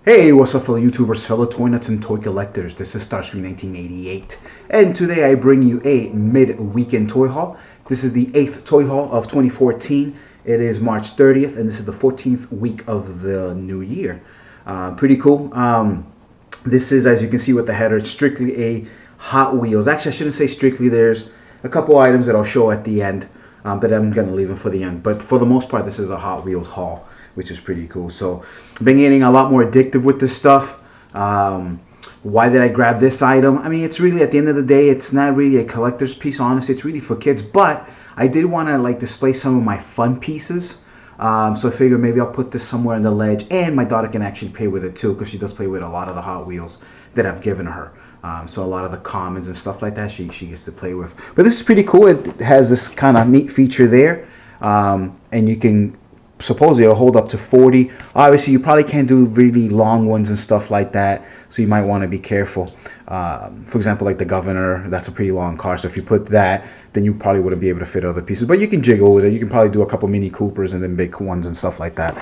Hey, what's up fellow YouTubers, fellow toy nuts and toy collectors? This is Starscream 1988 and today I bring you a mid-weekend toy haul. This is the 8th toy haul of 2014. It is March 30th and this is the 14th week of the new year. Pretty cool. This is, as you can see with the header, it's strictly a Hot Wheels. Actually, I shouldn't say strictly. There's a couple items that I'll show at the end, but I'm going to leave them for the end. But for the most part, this is a Hot Wheels haul, which is pretty cool. So I've been getting a lot more addictive with this stuff. Why did I grab this item? I mean, it's really, at the end of the day, it's not really a collector's piece, honestly. It's really for kids, but I did want to like display some of my fun pieces. So I figured maybe I'll put this somewhere on the ledge, and my daughter can actually play with it too, because she does play with a lot of the Hot Wheels that I've given her. So a lot of the commons and stuff like that she gets to play with. But this is pretty cool. It has this kind of neat feature there, and you can supposedly it'll hold up to 40. Obviously you probably can't do really long ones and stuff like that, so you might want to be careful. For example, like the Governor, that's a pretty long car, so if you put that, then you probably wouldn't be able to fit other pieces, but you can jiggle with it. You can probably do a couple Mini Coopers and then big ones and stuff like that.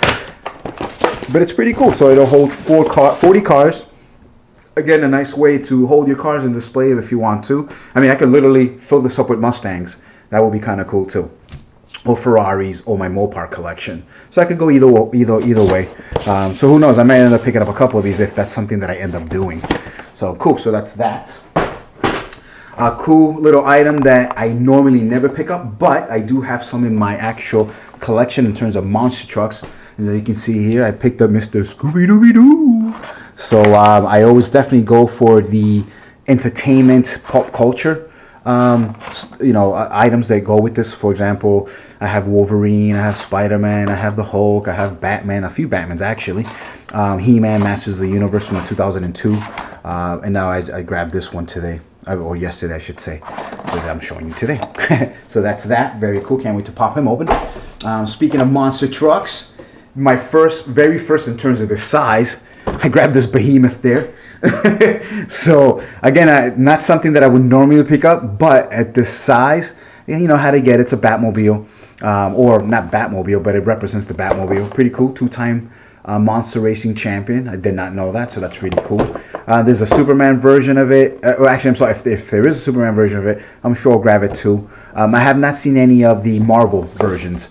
But it's pretty cool. So it'll hold 40 cars. Again, a nice way to hold your cars and display them if you want to. I mean, I could literally fill this up with Mustangs. That would be kind of cool too, or Ferraris, or my Mopar collection. So I could go either way. So who knows? I might end up picking up a couple of these if that's something that I end up doing. So cool. So that's that. A cool little item that I normally never pick up, but I do have some in my actual collection in terms of monster trucks. As you can see here, I picked up Mr. Scooby-Dooby-Doo. So I always definitely go for the entertainment, pop culture, items that go with this. For example, I have Wolverine, I have Spider-Man, I have the Hulk, I have Batman, a few Batmans actually, He-Man, Masters of the Universe from 2002, and now I grabbed this one today, or yesterday I should say, that I'm showing you today. So that's that. Very cool. Can't wait to pop him open. Speaking of monster trucks, my very first in terms of the size, I grabbed this behemoth there. So again, not something that I would normally pick up, but at this size, you know how to get it. It's a Batmobile, or not Batmobile, but it represents the Batmobile. Pretty cool. Two-time monster racing champion. I did not know that, so that's really cool. There's a Superman version of it. Actually, I'm sorry, if there is a Superman version of it, I'm sure I'll grab it too. I have not seen any of the Marvel versions.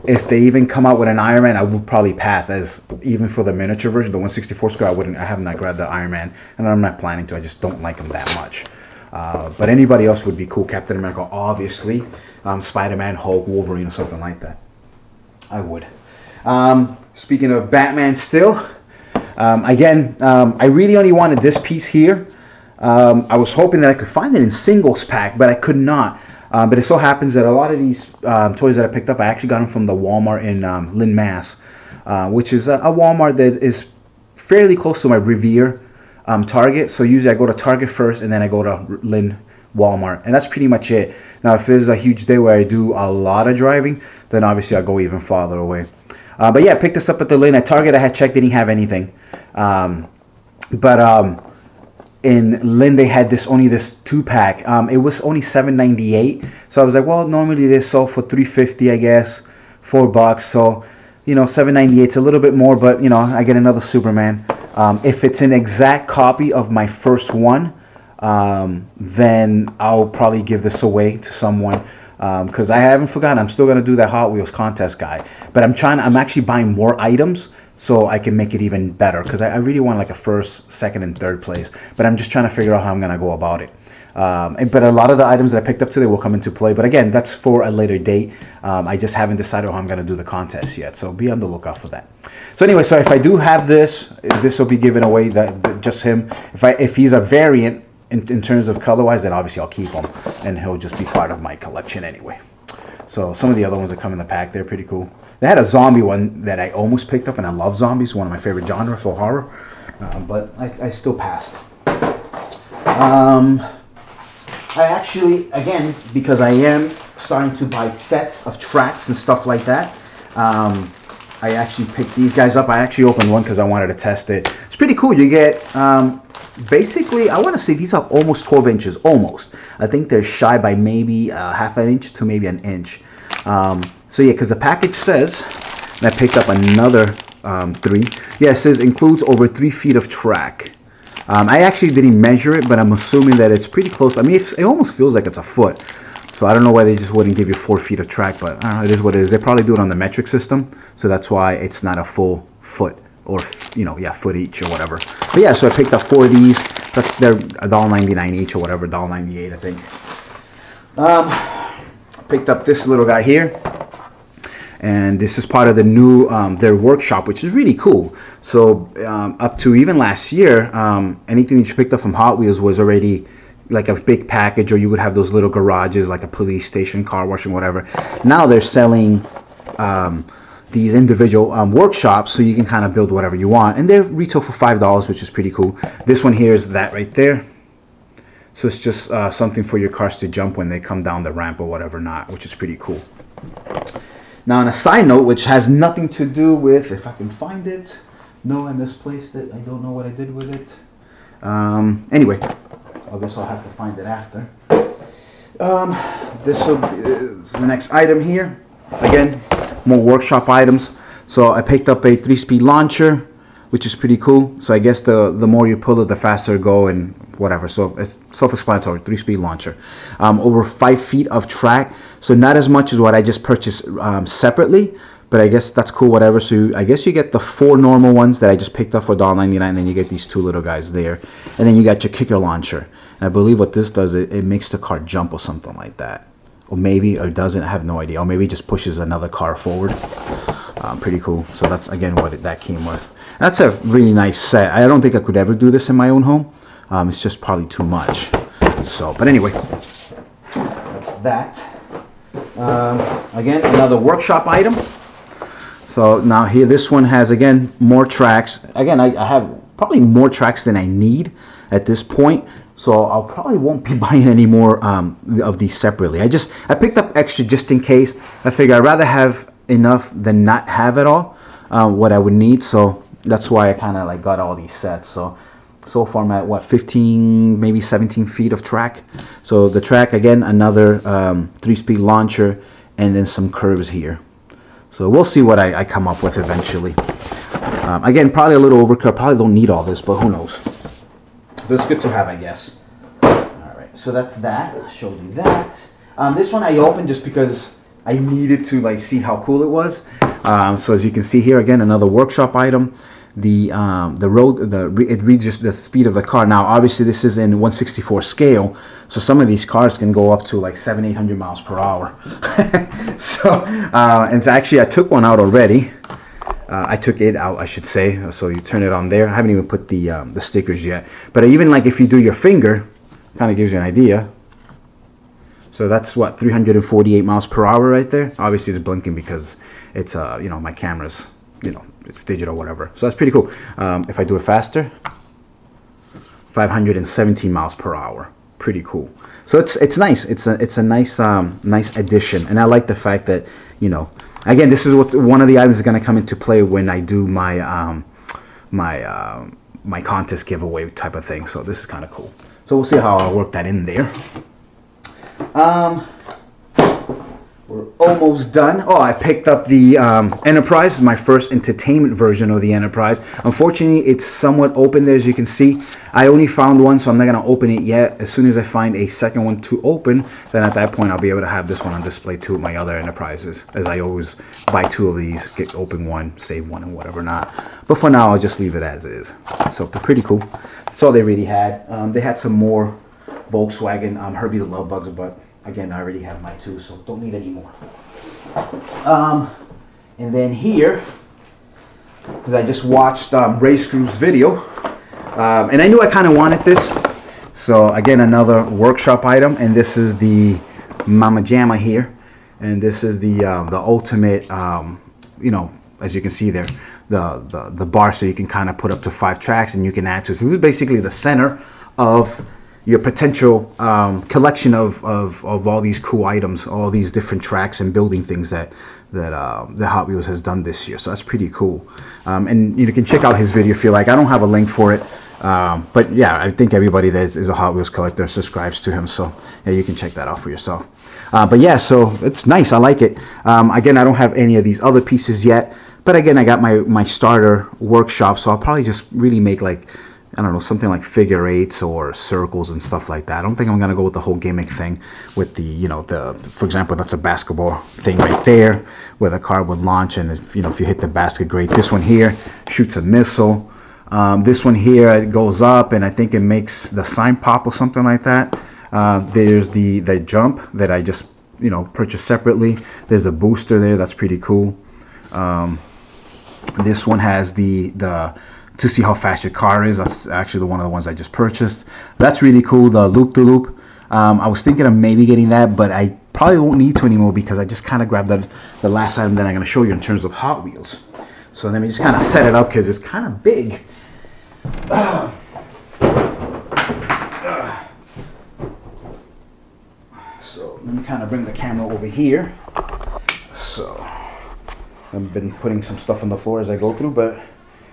If they even come out with an Iron Man, I would probably pass. As even for the miniature version, the 1/64 scale, I have not grabbed the Iron Man, and I'm not planning to. I just don't like him that much. But anybody else would be cool. Captain America, obviously. Spider-Man, Hulk, Wolverine, or something like that. I would. Speaking of Batman still, again, I really only wanted this piece here. I was hoping that I could find it in singles pack, but I could not. But it so happens that a lot of these toys that I picked up, I actually got them from the Walmart in Lynn, Mass, which is a Walmart that is fairly close to my Revere Target. So usually I go to Target first, and then I go to Lynn Walmart, and that's pretty much it. Now, if there's a huge day where I do a lot of driving, then obviously I'll go even farther away. But yeah, I picked this up at the Lynn. At Target, I had checked, they didn't have anything. In Lynn, they had only this 2-pack. It was only $7.98. So I was like, well, normally they sell for $3.50, I guess, $4. So, you know, $7.98 is a little bit more, but you know, I get another Superman. If it's an exact copy of my first one, then I'll probably give this away to someone. Because I haven't forgotten, I'm still gonna do that Hot Wheels contest guy. But I'm actually buying more items, so I can make it even better, because I really want like a first, second, and third place. But I'm just trying to figure out how I'm going to go about it. But a lot of the items that I picked up today will come into play. But again, that's for a later date. I just haven't decided how I'm going to do the contest yet. So be on the lookout for that. So anyway, so if I do have this will be given away, just him. If he's a variant in terms of color-wise, then obviously I'll keep him. And he'll just be part of my collection anyway. So some of the other ones that come in the pack, they're pretty cool. They had a zombie one that I almost picked up, and I love zombies, one of my favorite genres for horror, but I still passed. I actually, again, because I am starting to buy sets of tracks and stuff like that, I actually picked these guys up. I actually opened one because I wanted to test it. It's pretty cool. You get, basically, I want to say these are almost 12 inches, almost. I think they're shy by maybe half an inch to maybe an inch. So yeah, because the package says, and I picked up another 3. Yeah, it says includes over 3 feet of track. I actually didn't measure it, but I'm assuming that it's pretty close. I mean, it almost feels like it's a foot. So I don't know why they just wouldn't give you 4 feet of track, but it is what it is. They probably do it on the metric system, so that's why it's not a full foot, or foot each or whatever. But yeah, so I picked up 4 of these. They're $1.99 each or whatever, $1.98 I think. Picked up this little guy here, and this is part of the new their workshop, which is really cool. So up to even last year, anything that you picked up from Hot Wheels was already like a big package, or you would have those little garages like a police station, car wash, and whatever. Now they're selling these individual workshops, so you can kind of build whatever you want, and they retail for $5, which is pretty cool. This one here is that right there. So it's just something for your cars to jump when they come down the ramp or whatever not, which is pretty cool. Now on a side note, which has nothing to do with, if I can find it. No, I misplaced it. I don't know what I did with it. Anyway, I guess I'll have to find it after. This is the next item here. Again, more workshop items. So I picked up a 3-speed launcher, which is pretty cool. So I guess the more you pull it, the faster it go and whatever. So it's self-explanatory. 3-speed launcher. Over 5 feet of track. So not as much as what I just purchased separately, but I guess that's cool, whatever. So I guess you get the 4 normal ones that I just picked up for $1.99, and then you get these 2 little guys there. And then you got your kicker launcher. And I believe what this does, it makes the car jump or something like that. Or maybe, or doesn't, I have no idea. Or maybe it just pushes another car forward. Pretty cool. So that's, again, what that came with. That's a really nice set. I don't think I could ever do this in my own home. It's just probably too much. So, but anyway, that's that. Again, another workshop item. So now here, this one has, again, more tracks. Again, I have probably more tracks than I need at this point. So I probably won't be buying any more of these separately. I picked up extra just in case. I figure I'd rather have enough than not have it all, what I would need. So that's why I kind of like got all these sets. So far I'm at what, 15, maybe 17 feet of track. So the track, again, another 3-speed launcher, and then some curves here. So we'll see what I come up with eventually. Again, probably a little overkill. Probably don't need all this, but who knows. But it's good to have, I guess. Alright, so that's that. I showed you that. This one I opened just because I needed to like see how cool it was. So as you can see here, again, another workshop item. It reads just the speed of the car. Now, obviously, this is in 1/64 scale, so some of these cars can go up to like 700-800 miles per hour. So, and actually, I took one out already. I took it out, I should say. So you turn it on there. I haven't even put the stickers yet. But even like if you do your finger, kind of gives you an idea. So that's what, 348 miles per hour right there. Obviously, it's blinking because it's my camera's, it's digital, whatever. So that's pretty cool. If I do it faster, 517 miles per hour. Pretty cool. So it's nice. It's a nice nice addition, and I like the fact that again, this is what one of the items is going to come into play when I do my my contest giveaway type of thing. So this is kind of cool. So we'll see how I work that in there. We're almost done. Oh, I picked up the Enterprise, my first entertainment version of the Enterprise. Unfortunately, it's somewhat open there, as you can see. I only found one, so I'm not going to open it yet. As soon as I find a second one to open, then at that point, I'll be able to have this one on display too, my other Enterprises, as I always buy 2 of these, open one, save one, and whatever not. But for now, I'll just leave it as is. So they're pretty cool. That's all they really had. They had some more Volkswagen Herbie the Love Bugs, but again, I already have my 2, so don't need any more. And then here, because I just watched Ray Screw's video, and I knew I kind of wanted this. So again, another workshop item, and this is the Mama Jamma here, and this is the ultimate, as you can see there, the bar, so you can kind of put up to 5 tracks, and you can add to it. So this is basically the center of your potential collection of all these cool items, all these different tracks and building things that the Hot Wheels has done this year. So that's pretty cool. And you can check out his video if you like. I don't have a link for it, but yeah, I think everybody that is a Hot Wheels collector subscribes to him. So yeah, you can check that out for yourself. But yeah, so it's nice. I like it. Again, I don't have any of these other pieces yet, But again, I got my starter workshop, so I'll probably just really make like, I don't know, something like figure eights or circles and stuff like that. I don't think I'm gonna go with the whole gimmick thing with the, you know, for example, that's a basketball thing right there where the card would launch, and if, you know, if you hit the basket, great. This one here shoots a missile. This one here, it goes up, and I think it makes the sign pop or something like that. There's the jump that I just, you know, purchased separately. There's a booster there, that's pretty cool. This one has the to see how fast your car is. That's actually one of the ones I just purchased. That's really cool. The loop-to-loop. I was thinking of maybe getting that, but I probably won't need to anymore because I just kind of grabbed the last item that I'm going to show you in terms of Hot Wheels. So let me just kind of set it up because it's kind of big. So let me kind of bring the camera over here. So I've been putting some stuff on the floor as I go through, but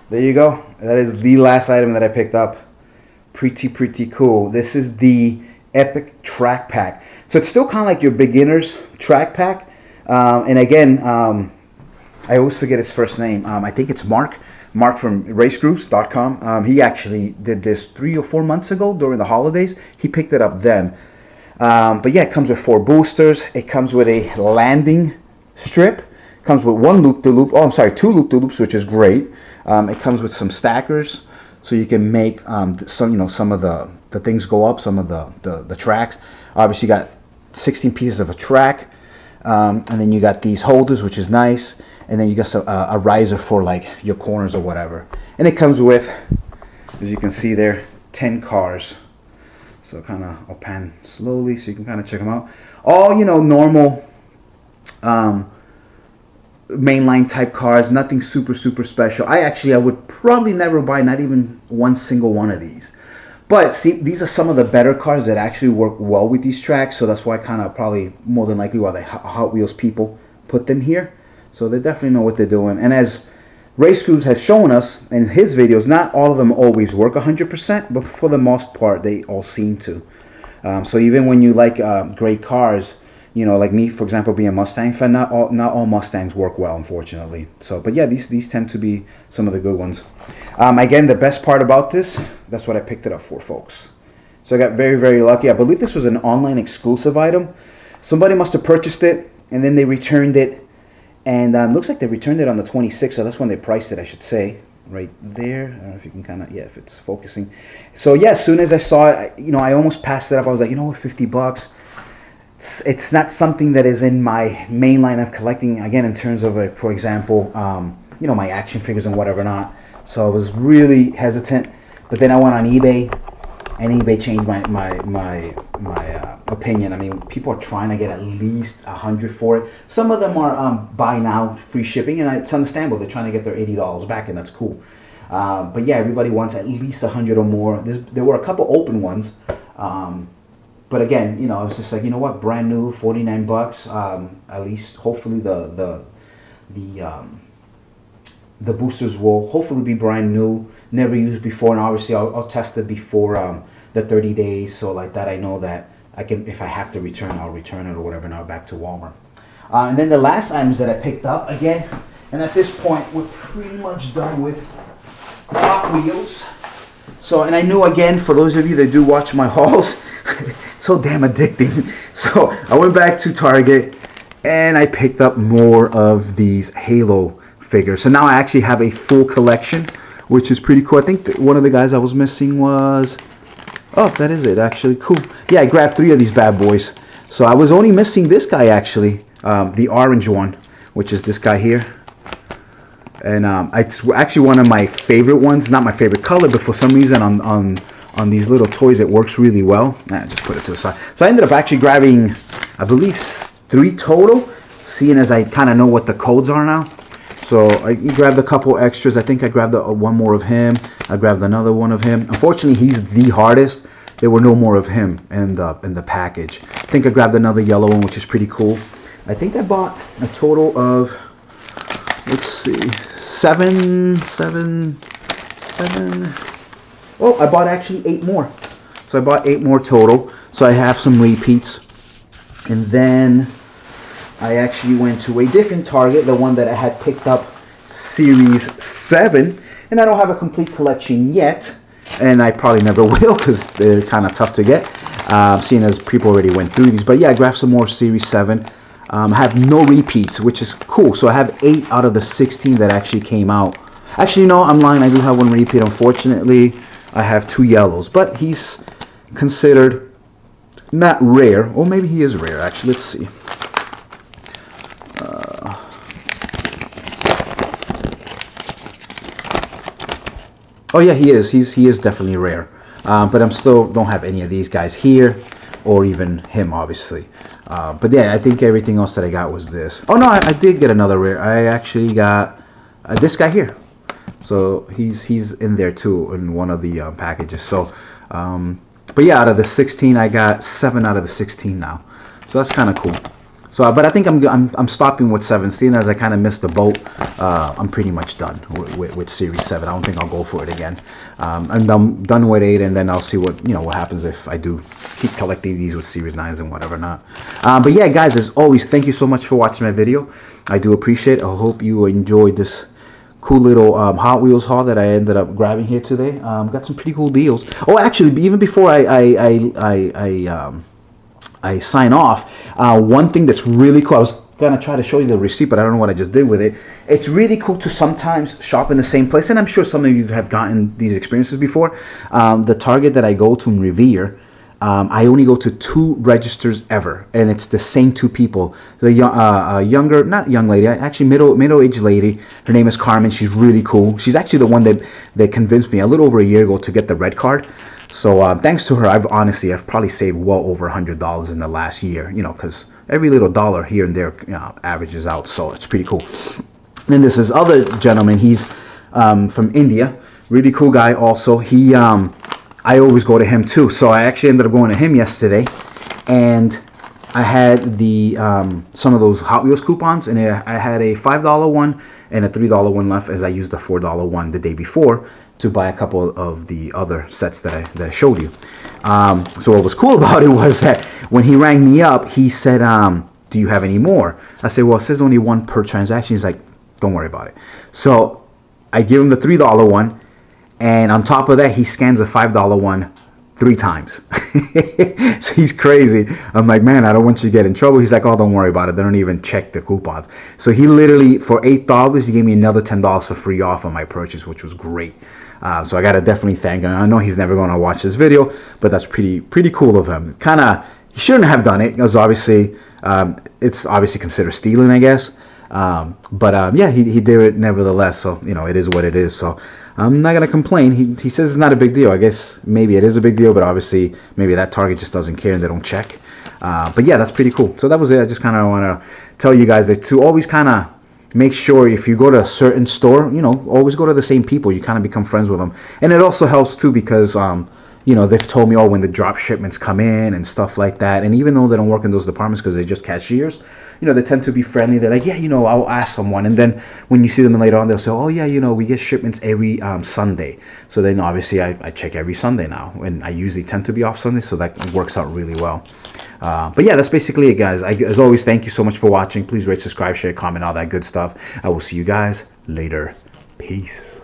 there you go. That is the last item that I picked up. Pretty cool. This is the Epic Track Pack. So it's still kind of like your beginner's track pack. And again, I always forget his first name. I think it's Mark from racegroups.com. He actually did this 3 or 4 months ago during the holidays. He picked it up then. But yeah, it comes with 4 boosters. It comes with a landing strip. It comes with 1 loop-to-loop. Oh, I'm sorry, 2 loop-to-loops, which is great. It comes with some stackers, so you can make some of the things go up, some of the tracks. Obviously, you got 16 pieces of a track, and then you got these holders, which is nice, and then you got a riser for like your corners or whatever. And it comes with, as you can see there, 10 cars. So kind of, I'll pan slowly so you can kind of check them out. All, you know, normal mainline type cars, nothing super special. I would probably never buy not even one single one of these. But see, these are some of the better cars that actually work well with these tracks, so that's why I kind of probably more than likely why the Hot Wheels people put them here. So they definitely know what they're doing. And as Race Grooves has shown us in his videos, not all of them always work 100%, but for the most part they all seem to. So even when you like great cars, you know, like me, for example, being a Mustang fan, not all Mustangs work well, unfortunately. So, but yeah, these tend to be some of the good ones. Again, the best part about this, that's what I picked it up for, folks. So I got very lucky. I believe this was an online exclusive item. Somebody must have purchased it, and then they returned it. And looks like they returned it on the 26th, so that's when they priced it, I should say. Right there. I don't know if you can kind of, yeah, if it's focusing. So yeah, as soon as I saw it, you know, I almost passed it up. I was like, you know what, 50 bucks. It's not something that is in my main line of collecting, again, in terms of, for example, you know, my action figures and whatever not. So I was really hesitant. But then I went on eBay, and eBay changed my opinion. I mean, people are trying to get at least $100 for it. Some of them are buy now, free shipping, and it's understandable. They're trying to get their $80 back, and that's cool. But yeah, everybody wants at least 100 or more. There were a couple open ones. But again, you know, I was just like, you know what, brand new, 49 bucks. At least, hopefully, the boosters will hopefully be brand new, never used before, and obviously I'll test it before the 30 days. So like that, I know that I can, if I have to return, I'll return it or whatever. Now back to Walmart. And then the last items that I picked up again, and at this point we're pretty much done with Hot Wheels. So, and I knew, again, for those of you that do watch my hauls, so damn addicting. So I went back to Target and I picked up more of these Halo figures. So now I actually have a full collection, which is pretty cool. I think that one of the guys I was missing was, oh, that is it, actually. Cool. Yeah, I grabbed 3 of these bad boys. So I was only missing this guy, actually, the orange one, which is this guy here. And it's actually one of my favorite ones. Not my favorite color, but for some reason on these little toys it works really well. Just put it to the side. So I ended up actually grabbing, I believe, 3 total, seeing as I kind of know what the codes are now. So I grabbed a couple extras. I think I grabbed one more of him. I grabbed another one of him. Unfortunately, he's the hardest. There were no more of him in the package. I think I grabbed another yellow one, which is pretty cool. I think I bought a total of, let's see, 7. Oh, I bought actually 8 more. So I bought 8 more total. So I have some repeats. And then I actually went to a different Target, the one that I had picked up Series 7. And I don't have a complete collection yet. And I probably never will because they're kind of tough to get. Seeing as people already went through these. But yeah, I grabbed some more Series 7. I have no repeats, which is cool. So I have 8 out of the 16 that actually came out. Actually, no, I'm lying. I do have one repeat. Unfortunately, I have 2 yellows. But he's considered not rare. Or maybe he is rare, actually. Let's see. Oh yeah, he is. He is definitely rare. But I'm still don't have any of these guys here, or even him, obviously. But yeah, I think everything else that I got was this. Oh no, I did get another rare. I actually got this guy here. So he's in there too in one of the packages. So, but yeah, out of the 16, I got 7 out of the 16 now. So that's kind of cool. So, but I think I'm stopping with 7. Seeing as I kind of missed the boat, I'm pretty much done with Series 7. I don't think I'll go for it again. I'm done with 8, and then I'll see what what happens if I do keep collecting these with Series 9s and whatever not. But yeah, guys, as always, thank you so much for watching my video. I do appreciate it. I hope you enjoyed this cool little Hot Wheels haul that I ended up grabbing here today. Got some pretty cool deals. Oh, actually, even before I sign off, one thing that's really cool, I was gonna try to show you the receipt, but I don't know what I just did with it. It's really cool to sometimes shop in the same place, and I'm sure some of you have gotten these experiences before. The Target that I go to in Revere, I only go to 2 registers ever, and it's the same 2 people. The younger, not young lady, actually middle-aged lady. Her name is Carmen. She's really cool. She's actually the one that convinced me a little over a year ago to get the red card. So thanks to her, I've probably saved well over $100 in the last year. Because every little dollar here and there, averages out. So it's pretty cool. And then there's this other gentleman. He's from India. Really cool guy. Also, I always go to him too. So I actually ended up going to him yesterday, and I had the some of those Hot Wheels coupons, and I had a $5 one and a $3 one left, as I used the $4 one the day before to buy a couple of the other sets that I showed you. So what was cool about it was that when he rang me up, he said, do you have any more? I said, well, it says only 1 per transaction. He's like, don't worry about it. So I give him the $3 one, and on top of that, he scans the $5 one 3 times. So he's crazy. I'm like, man, I don't want you to get in trouble. He's like, oh, don't worry about it. They don't even check the coupons. So he literally, for $8, he gave me another $10 for free off on my purchase, which was great. So I gotta definitely thank him. I know he's never gonna watch this video, but that's pretty cool of him. He shouldn't have done it, because obviously it's obviously considered stealing, I guess. But yeah, he did it nevertheless. So it is what it is. So I'm not gonna complain. He says it's not a big deal. I guess maybe it is a big deal, but obviously maybe that Target just doesn't care and they don't check. But yeah, that's pretty cool. So that was it. I just kind of want to tell you guys that to always kind of make sure if you go to a certain store, always go to the same people. You kind of become friends with them. And it also helps too because, they've told me, when the drop shipments come in and stuff like that. And even though they don't work in those departments because they're just cashiers, they tend to be friendly. They're like, yeah, I'll ask them one. And then when you see them later on, they'll say, oh yeah, we get shipments every Sunday. So then obviously I check every Sunday now. And I usually tend to be off Sunday, so that works out really well. But yeah, that's basically it, guys. As always, thank you so much for watching. Please rate, subscribe, share, comment, all that good stuff. I will see you guys later. Peace.